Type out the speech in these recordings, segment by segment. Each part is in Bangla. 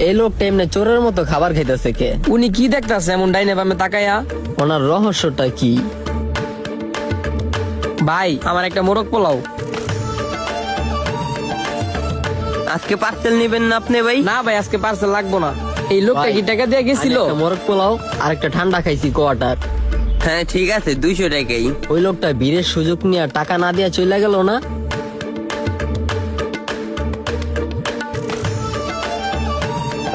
এই লোকটা এমনি চোরের মতো খাবার খাইতেছে কে? উনি কি দেখতাছে এমন ডাইনে বামে তাকাইয়া? ওনার রহস্যটা কি? ভাই আমার একটা মোরগ পোলাও। আজকে পার্সেল নিবেন না আপনি ভাই? না ভাই আজকে পার্সেল লাগবো না। এই লোকটা ভাই, কি টাকা দিয়ে গেছিল? আমি একটা মোরগ পোলাও আর একটা ঠান্ডা খাইছি কোয়ার্টার। হ্যাঁ ঠিক আছে, 200 টাকাই। ওই লোকটা বীরের সুযোগ নিয়ে টাকা না দিয়া চলে গেল না?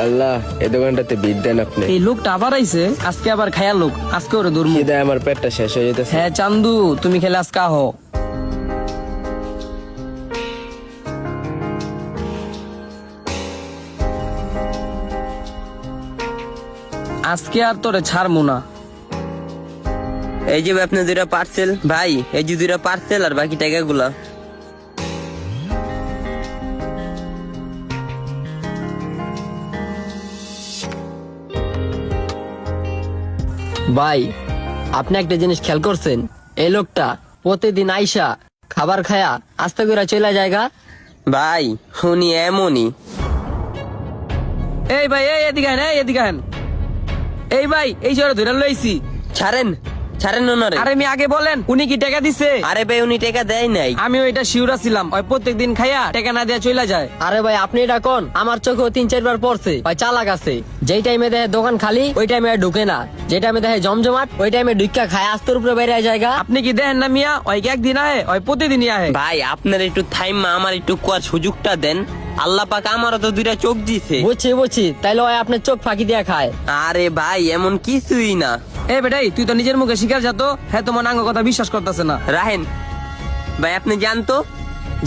আল্লাহ, এই দোকানটাতে বিট দেন আপনি। এই লোকটা আবার আইছে, আজকে আবার খায়া লোক, আজকে ওরে ধর্ম। খিদায় আমার পেটটা শেষ হয়ে যেতেছে। হ্যাঁ চান্দু, তুমি খেলে আজকে আহো। আজকে আর তোরে ছাড়মু না। এই যে আপনার 2টা পার্সেল ভাই, এই যে 2টা পার্সেল আর বাকি টাকাগুলা। ভাই, আপনি একটা জিনিস খেয়াল করছেন? এই লোকটা প্রতিদিন আইসা খাবার খায়া আস্তে করে চলে জায়গা। ভাই উনি এমনই। এই ভাই এই এদিকে আহেন, এই এদিকে আহেন। এই ভাই এই জোরে ধরে লইছি। ছাড়েন ছাড়েন ওনারে। আরে আমি আগে বলেন, উনি কি টাকা দিছে? আরে ভাই উনি টাকা দেয় নাই। আমি ওইটা শিউরা ছিলাম, ওই প্রত্যেকদিন খাইয়া টাকা না দিয়া চলে যায়। আরে ভাই আপনি এটা কোন? আমার চোখেও 3-4 বার পড়ছে। ভাই চালাক আছে, যেই টাইমে দেখে দোকান খালি ওই টাইমে ঢুকে না, যে টাইমে দেখে জমজমাট ওই টাইমে ঢুকা খায় আস্তের উপরে বাইরে জায়গা। আপনি কি দেখেন না মিয়া, ওই কি একদিন আহে, ওই প্রতিদিনই আহে। ভাই আপনার একটু থাইমা আমার একটু কোয়ার সুযোগটা দেন। আল্লাহ পাক আমারও তো 2টা চোখ দিছে। বুঝছি, তাইলে ওই আপনার চোখ ফাঁকি দিয়া খায়। আরে ভাই এমন কিছুই না। এই বেটাই তুই তো নিজের মুখে স্বীকার যাতো, হ্যাঁ তোমার নাঙ্গ কথা বিশ্বাস করতেছে না। রাহেন ভাই, আপনি জানতো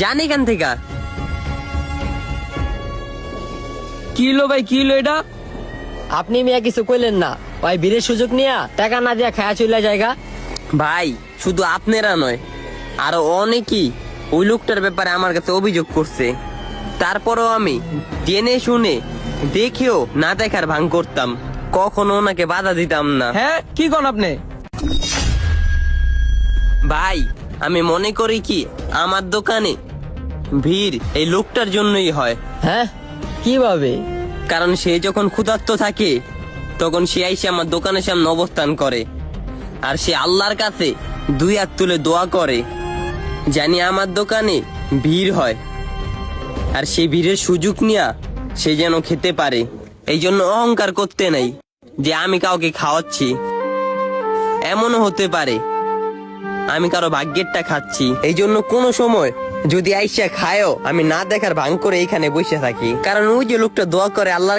জানি কেন থেকে? কি হলো ভাই, কি হলো এটা? আপনি মিয়া কিছু কইলেন না, ওই বীরের সুযোগ নিয়া টাকা না দিয়া খায়া চলে জায়গা। ভাই শুধু আপনারা নয়, আরো অনেকেই ওই লোকটার ব্যাপারে আমার কাছে অভিযোগ করছে। তারপরও আমি জেনে শুনে দেখেও না দেখার ভান করতাম, কখনো ওনাকে বাধা দিতাম না। হ্যাঁ কি কোন আপনি? ভাই আমি মনে করি কি আমার দোকানে ভিড় এই লোকটার জন্যই হয়। হ্যাঁ, কিভাবে? কারণ সে যখন ক্ষুধার্ত থাকে তখন সে আইসে আমার দোকানের সামনে অবস্থান করে, আর সে আল্লাহর কাছে 2 হাত তুলে দোয়া করে জানি আমার দোকানে ভিড় হয়, আর সে ভিড়ের সুযোগ নিয়ে সে যেন খেতে পারে। এই জন্য অহংকার করতে নাই যে আমি কাউকে খাওয়াচ্ছি। এমনও হতে পারে আমি কারো ভাগ্যেরটা খাচ্ছি। এই জন্য কোনো সময় যদি আইসা খায়ও আমি না দেখার ভান করে এইখানে বসে থাকি, কারণ ওই যে লোকটা দোয়া করে আল্লাহর